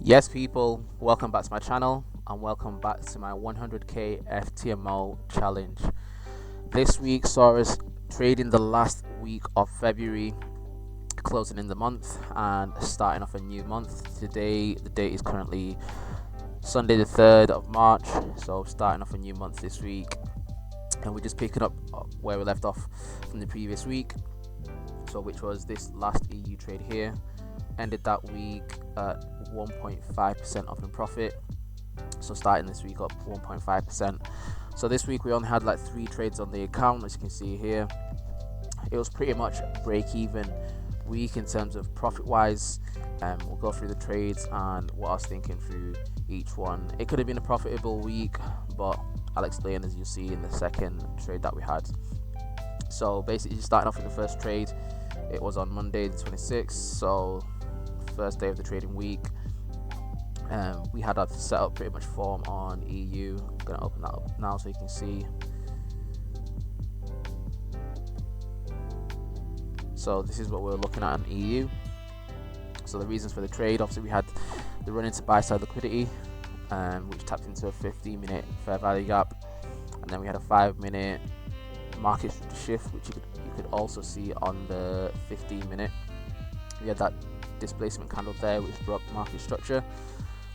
Yes, people, welcome back to my channel and welcome back to my 100k FTMO challenge. This week saw us trading the last week of February, closing in the month and starting off a new month. Today, the date is currently Sunday, the 3rd of March, so starting off a new month this week. And we're just picking up where we left off from the previous week, so which was this last EU trade here. Ended that week at 1.5% up in profit, so starting this week up 1.5%. So this week we only had like 3 trades on the account, as you can see here. It was pretty much break even week in terms of profit wise. We'll go through the trades and what I was thinking through each one. It could have been a profitable week, but I'll explain as you see in the second trade that we had. So basically starting off with the first trade, it was on Monday the 26th, so first day of the trading week. We had our setup pretty much form on EU. I'm going to open that up now so you can see. So this is what we're looking at on EU. So the reasons for the trade, obviously we had the run into buy side liquidity, which tapped into a 15-minute fair value gap, and then we had a 5-minute market shift, which you could also see on the 15-minute. We had that displacement candle there which broke market structure,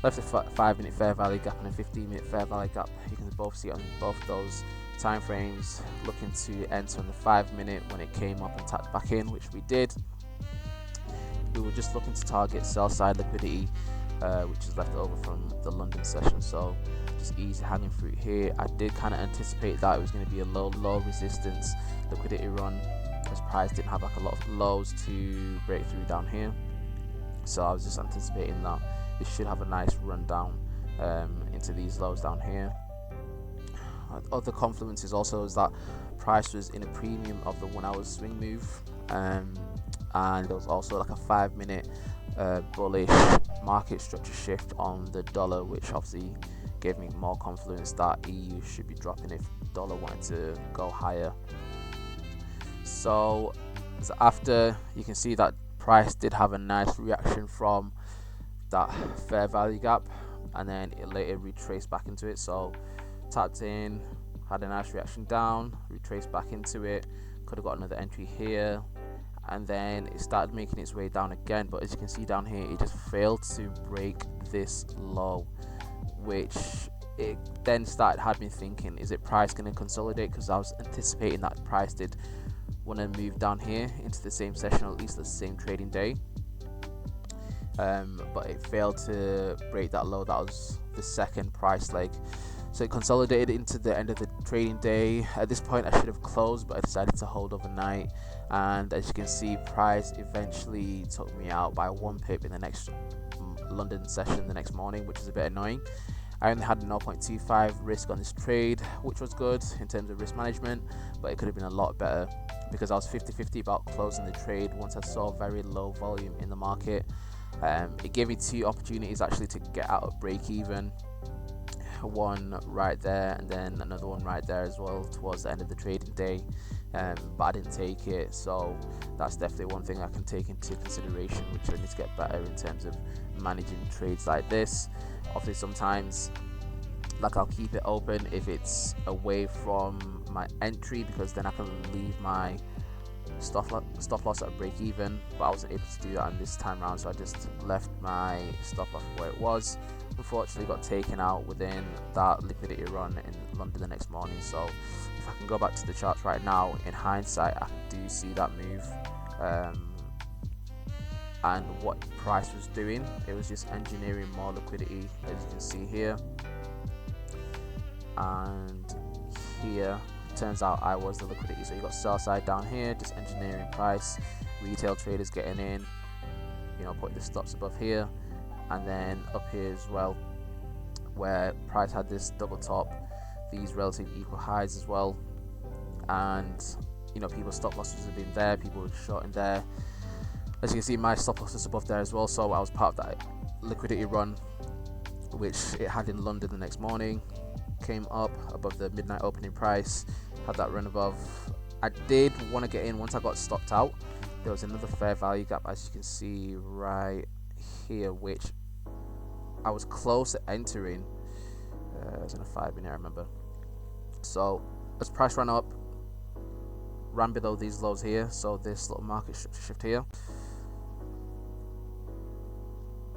left a 5-minute fair value gap and a 15-minute fair value gap. You can both see on both those time frames, looking to enter on the 5-minute when it came up and tapped back in, which we did. We were just looking to target sell side liquidity, which is left over from the London session, so just easy hanging fruit here. I did kind of anticipate that it was going to be a low resistance liquidity run, as price didn't have like a lot of lows to break through down here. So I was just anticipating that it should have a nice run down into these lows down here. Other confluences also is that price was in a premium of the 1 hour swing move, and there was also like a 5-minute bullish market structure shift on the dollar, which obviously gave me more confidence that EU should be dropping if dollar wanted to go higher. So after, you can see that price did have a nice reaction from that fair value gap, and then it later retraced back into it. So tapped in, had a nice reaction down, retraced back into it, could have got another entry here, and then it started making its way down again. But as you can see down here, it just failed to break this low, which it then had me thinking, is it price going to consolidate? Because I was anticipating that price did want to move down here into the same session, or at least the same trading day, but it failed to break that low. That was the second price leg, so it consolidated into the end of the trading day. At this point I should have closed, but I decided to hold overnight, and as you can see, price eventually took me out by 1 pip in the next London session the next morning, which is a bit annoying. I only had 0.25 risk on this trade, which was good in terms of risk management, but it could have been a lot better because I was 50-50 about closing the trade once I saw very low volume in the market. It gave me 2 opportunities actually to get out of break even, one right there and then another one right there as well towards the end of the trading day, but I didn't take it. So that's definitely one thing I can take into consideration, which I need to get better in terms of managing trades like this. Obviously sometimes like I'll keep it open if it's away from my entry, because then I can leave my stop loss at break even, but I wasn't able to do that on this time around, so I just left my stop loss where it was. Unfortunately got taken out within that liquidity run in London the next morning. So if I can go back to the charts right now, in hindsight I do see that move, and what price was doing, it was just engineering more liquidity, as you can see here. And here turns out I was the liquidity. So you got sell side down here, just engineering price, retail traders getting in, putting the stops above here, and then up here as well, where price had this double top, these relative equal highs as well, and people's stop losses have been there, people were shorting there. As you can see, my stop loss is above there as well, so I was part of that liquidity run, which it had in London the next morning. Came up above the midnight opening price, had that run above. I did want to get in once I got stopped out. There was another fair value gap, as you can see right here, which I was close to entering. It was in a 5 minute, I remember. So as price ran up, ran below these lows here, so this little market shift here,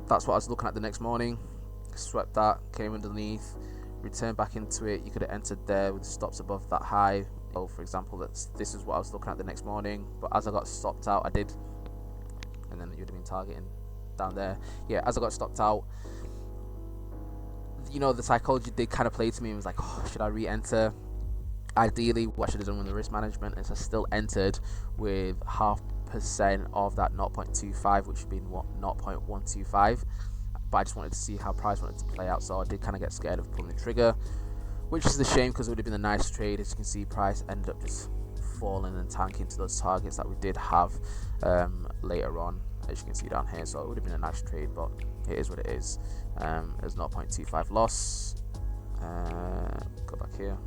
that's what I was looking at the next morning. Swept that, came underneath, returned back into it. You could have entered there with stops above that high. So for example, this is what I was looking at the next morning, but as I got stopped out, I did, and then you'd have been targeting down there. Yeah, as I got stopped out, you know, the psychology did kind of play to me and was like, oh, should I re-enter? Ideally, what I should have done with the risk management is I still entered with 0.5% of that 0.25, which would be what, 0.125. But I just wanted to see how price wanted to play out, so I did kind of get scared of pulling the trigger, which is a shame because it would have been a nice trade. As you can see, price ended up just falling and tanking to those targets that we did have later on, as you can see down here. So it would have been a nice trade, but it is what it is. There's 0.25 loss. Go back here.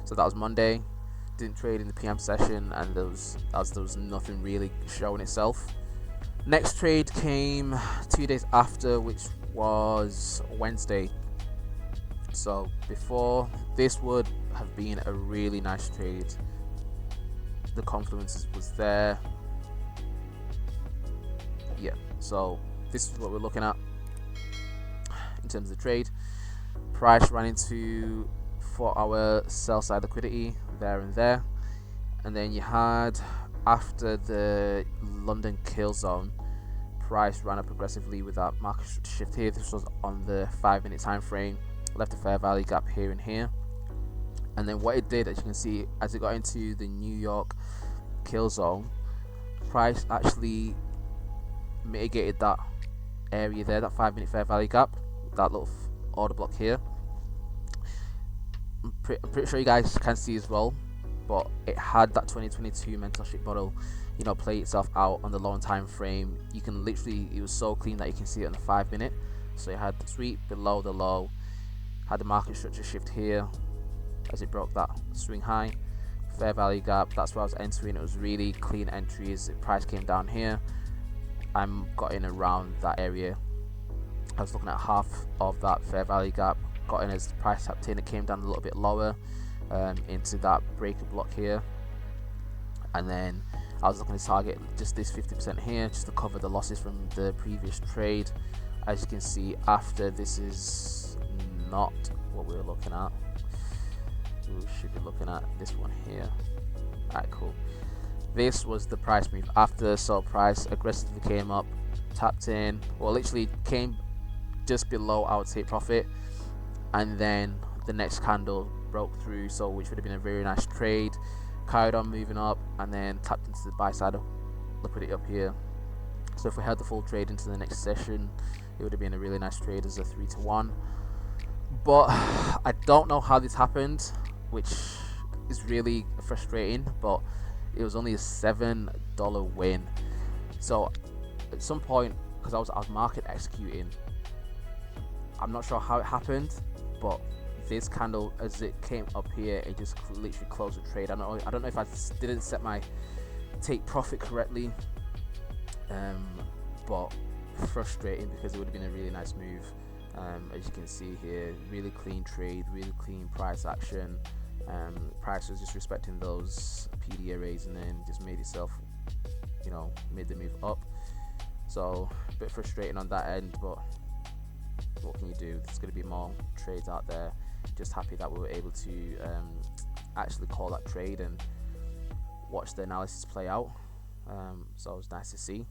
So that was Monday. Didn't trade in the PM session, and there was nothing really showing itself. Next trade came 2 days after, which was Wednesday. So before, this would have been a really nice trade. The confluence was there. Yeah, so this is what we're looking at in terms of the trade. Price ran into 4-hour sell side liquidity there and there, and then you had, after the London kill zone, price ran up aggressively with that market shift here. This was on the 5 minute time frame, left a fair value gap here and here, and then what it did, as you can see, as it got into the New York kill zone, price actually mitigated that area there, that 5 minute fair value gap, that little order block here. I'm pretty sure you guys can see as well, but it had that 2022 mental sheet model, you know, play itself out on the long time frame. You can literally, it was so clean that you can see it on the 5 minute. So you had the sweep below the low, had the market structure shift here as it broke that swing high, fair value gap. That's where I was entering. It was really clean entries. The price came down here. I'm got in around that area. I was looking at half of that fair value gap, got in as the price tapped in. It came down a little bit lower into that breaker block here, and then I was looking to target just this 50% here just to cover the losses from the previous trade. As you can see, after, this is not what we were looking at. We should be looking at this one here. Alright, cool. This was the price move after. So price aggressively came up, tapped in, well, literally came just below our take profit, and then the next candle broke through, so which would have been a very nice trade. Carried on moving up and then tapped into the buy side of liquidity up here. So if we had the full trade into the next session, it would have been a really nice trade as a 3-to-1. But I don't know how this happened, which is really frustrating, but it was only a $7 win. So at some point, because I was market executing, I'm not sure how it happened, but this candle, as it came up here, it just literally closed the trade. I don't know if I didn't set my take profit correctly, but frustrating because it would have been a really nice move. As you can see here, really clean trade, really clean price action. Price was just respecting those PD arrays and then just made itself, you know, made the move up. So a bit frustrating on that end, but what can you do? There's going to be more trades out there. Just happy that we were able to actually call that trade and watch the analysis play out. So it was nice to see.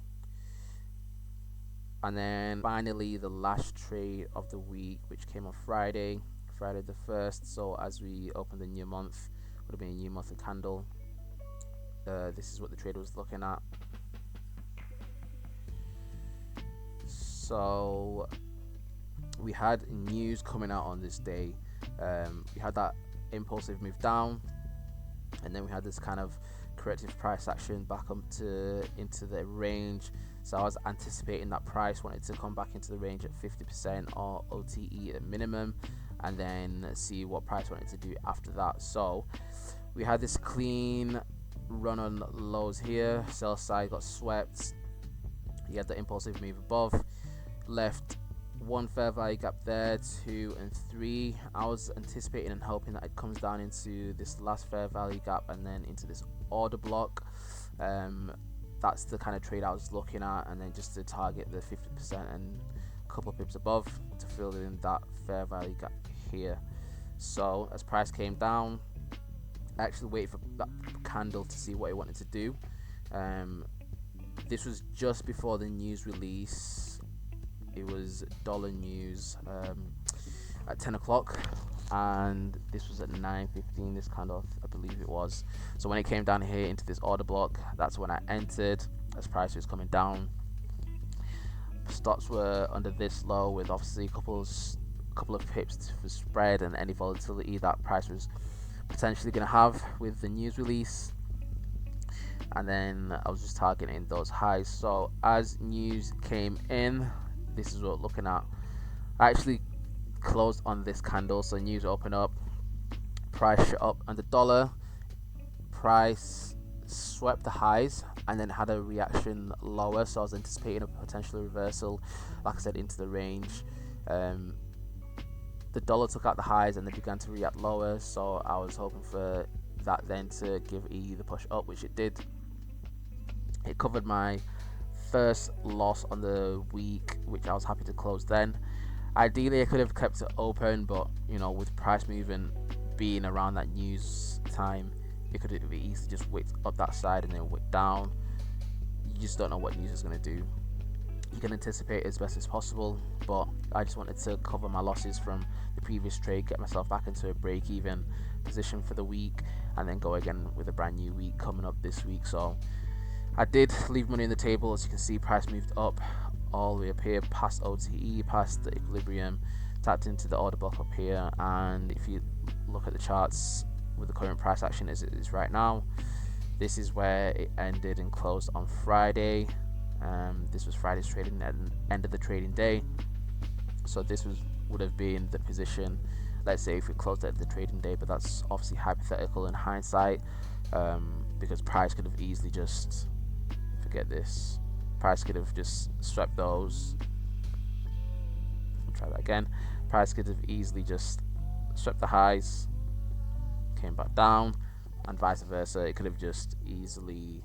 And then finally, the last trade of the week, which came on Friday the 1st. So as we opened the new month, would have been a new monthly candle. This is what the trader was looking at. So we had news coming out on this day. We had that impulsive move down, and then we had this kind of corrective price action back up into the range. So I was anticipating that price wanted to come back into the range at 50% or OTE at minimum, and then see what price wanted to do after that. So we had this clean run on lows here. Sell side got swept. You had the impulsive move above, left 1 fair value gap there, 2 and 3. I was anticipating and hoping that it comes down into this last fair value gap and then into this order block. That's the kind of trade I was looking at, and then just to target the 50% and a couple of pips above to fill in that fair value gap here. So as price came down, I actually waited for that candle to see what it wanted to do. This was just before the news release. It was dollar news at 10 o'clock, and this was at 9:15. This candle, I believe it was. So when it came down here into this order block, that's when I entered as price was coming down. Stops were under this low with obviously a couple of pips for spread and any volatility that price was potentially going to have with the news release. And then I was just targeting those highs. So as news came in, this is what we're looking at. I actually closed on this candle, so news opened up, price shot up under dollar, price swept the highs and then had a reaction lower, so I was anticipating a potential reversal, like I said, into the range. The dollar took out the highs and then began to react lower, so I was hoping for that then to give EU the push up, which it did. It covered my first loss on the week, which I was happy to close then. Ideally I could have kept it open, but with price movement being around that news time, it could have easily just wicked up that side and then wicked down. You just don't know what news is going to do. You can anticipate as best as possible, but I just wanted to cover my losses from the previous trade, get myself back into a break-even position for the week, and then go again with a brand new week coming up this week. So I did leave money on the table. As you can see, price moved up all the way up here past OTE, past the equilibrium, tapped into the order block up here, and if you look at the charts with the current price action as it is right now, this is where it ended and closed on Friday. This was Friday's trading at the end of the trading day, so this would have been the position, let's say, if we closed at the trading day, but that's obviously hypothetical in hindsight, because price could have easily just, forget this, price could have just swept those. Try that again. Price could have easily just swept the highs, came back down, and vice versa. It could have just easily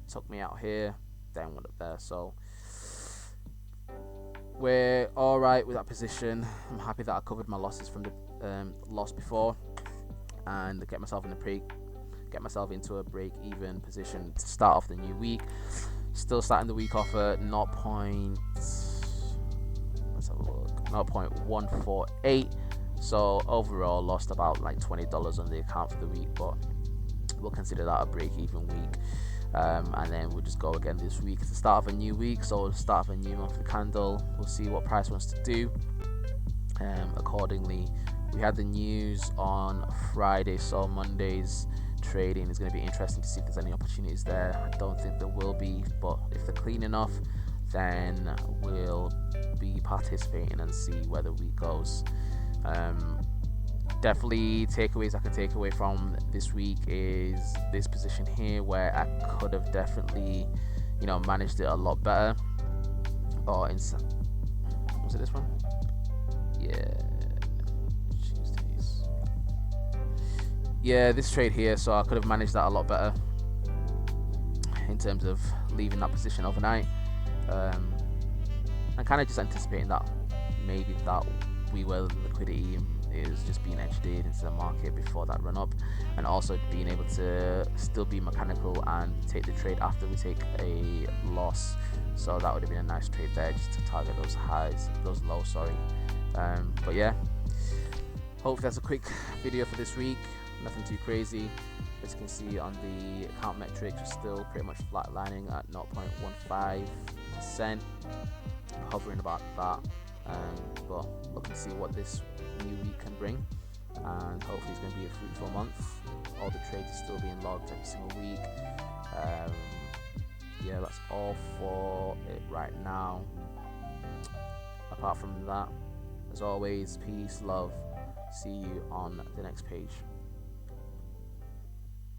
took me out here, then went up there. So we're all right with that position. I'm happy that I covered my losses from the loss before, and get myself into a break-even position to start off the new week. Still starting the week off at 0.148. So overall lost about like $20 on the account for the week, but we'll consider that a break-even week. And then we'll just go again this week to start of a new week. So we'll start of a new monthly candle. We'll see what price wants to do accordingly. We had the news on Friday, so Monday's trading is going to be interesting to see if there's any opportunities there. I don't think there will be, but if they're clean enough, then we'll be participating and see where the week goes. Definitely takeaways I can take away from this week is this position here, where I could have definitely managed it a lot better. Or was it this one? Yeah, this trade here, so I could have managed that a lot better in terms of leaving that position overnight, and kind of just anticipating that maybe that we were liquidity is just being edged into the market before that run up, and also being able to still be mechanical and take the trade after we take a loss. So that would have been a nice trade there, just to target those lows, but yeah, hopefully that's a quick video for this week. Nothing too crazy. As you can see on the account metrics, we're still pretty much flatlining at 0.15%, hovering about that, but looking to see what this new week can bring, and hopefully it's going to be a fruitful month. All the trades are still being logged every single week. Yeah, that's all for it right now. Apart from that, as always, peace, love. See you on the next page.